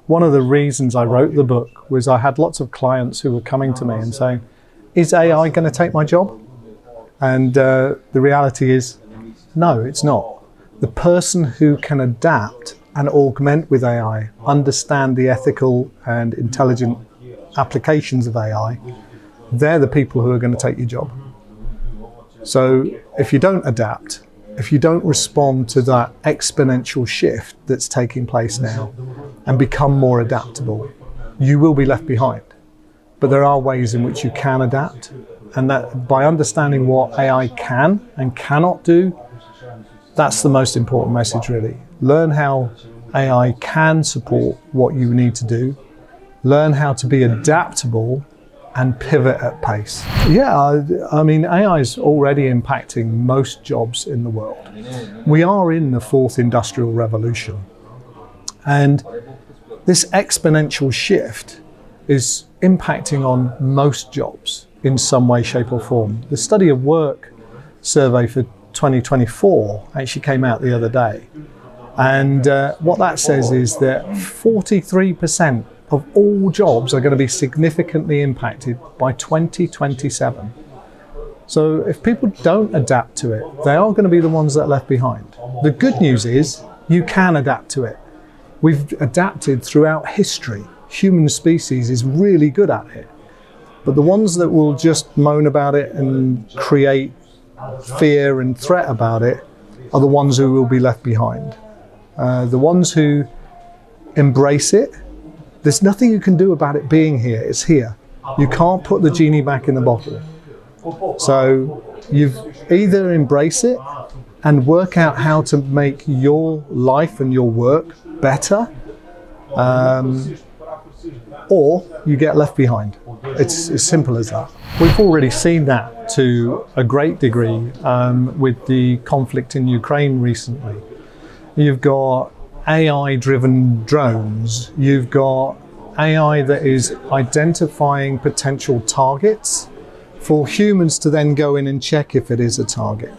One of the reasons I wrote the book was I had lots of clients who were coming to me and saying, is AI going to take my job? And the reality is, no, it's not. The person who can adapt and augment with AI, understand the ethical and intelligent applications of AI, they're the people who are going to take your job. So if you don't adapt, if you don't respond to that exponential shift that's taking place now and become more adaptable, you will be left behind. But there are ways in which you can adapt, and that by understanding what AI can and cannot do, that's the most important message really. Learn how AI can support what you need to do, learn how to be adaptable and pivot at pace. Yeah, I mean, AI is already impacting most jobs in the world. We are in the fourth industrial revolution. And this exponential shift is impacting on most jobs in some way, shape or form. The Study of Work survey for 2024 actually came out the other day. And what that says is that 43% of all jobs are going to be significantly impacted by 2027. So if people don't adapt to it, they are going to be the ones that are left behind. The good news is you can adapt to it. We've adapted throughout history. Human species is really good at it. But the ones that will just moan about it and create fear and threat about it are the ones who will be left behind. The ones who embrace it, there's nothing you can do about it being here. It's here. You can't put the genie back in the bottle. So you've either embrace it and work out how to make your life and your work better, or you get left behind. It's as simple as that. We've already seen that to a great degree with the conflict in Ukraine recently. You've got AI-driven drones. You've got AI that is identifying potential targets for humans to then go in and check if it is a target.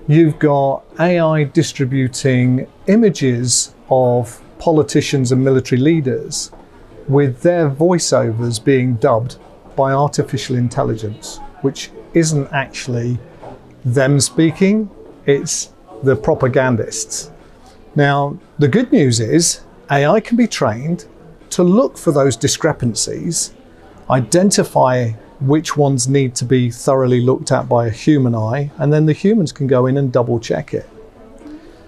You've got AI distributing images of politicians and military leaders with their voiceovers being dubbed by artificial intelligence, which isn't actually them speaking, it's the propagandists. Now, the good news is AI can be trained to look for those discrepancies, identify which ones need to be thoroughly looked at by a human eye, and then the humans can go in and double check it.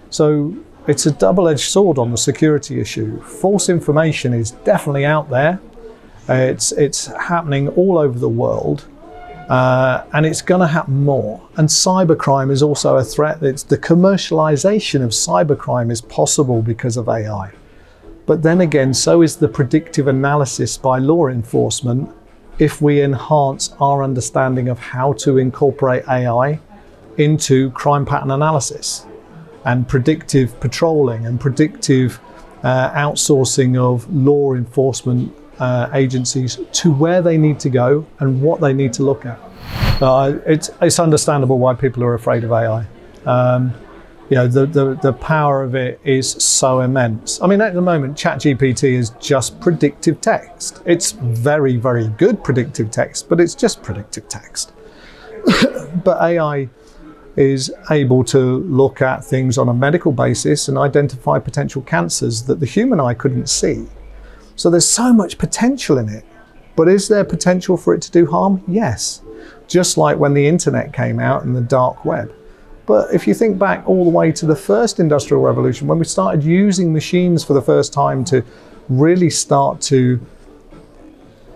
So it's a double-edged sword on the security issue. False information is definitely out there. It's happening all over the world, and it's going to happen more. And cybercrime is also a threat. It's the commercialization of cybercrime is possible because of AI. But then again, so is the predictive analysis by law enforcement if we enhance our understanding of how to incorporate AI into crime pattern analysis and predictive patrolling and predictive outsourcing of law enforcement agencies to where they need to go and what they need to look at. It's understandable why people are afraid of AI. The power of it is so immense. I mean, at the moment, ChatGPT is just predictive text. It's very, very good predictive text, but it's just predictive text. But AI is able to look at things on a medical basis and identify potential cancers that the human eye couldn't see. So there's so much potential in it. But is there potential for it to do harm? Yes. Just like when the internet came out and the dark web. But if you think back all the way to the first industrial revolution, when we started using machines for the first time to really start to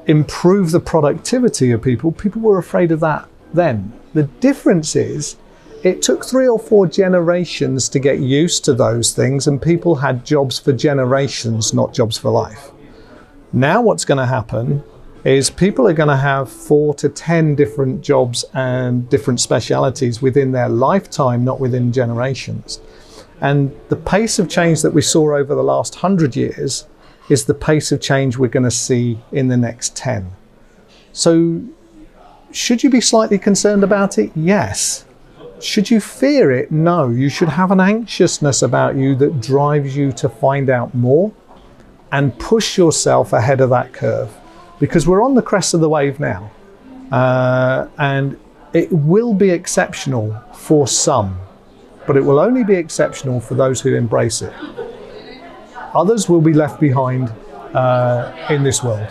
improve the productivity of people, people were afraid of that then. The difference is it took 3 or 4 generations to get used to those things, and people had jobs for generations, not jobs for life. Now what's going to happen is people are going to have 4 to 10 different jobs and different specialities within their lifetime, not within generations. And the pace of change that we saw over the last 100 years is the pace of change we're going to see in the next 10. So should you be slightly concerned about it? Yes. Should you fear it? No. You should have an anxiousness about you that drives you to find out more and push yourself ahead of that curve, because we're on the crest of the wave now, and it will be exceptional for some, but it will only be exceptional for those who embrace it. Others will be left behind in this world.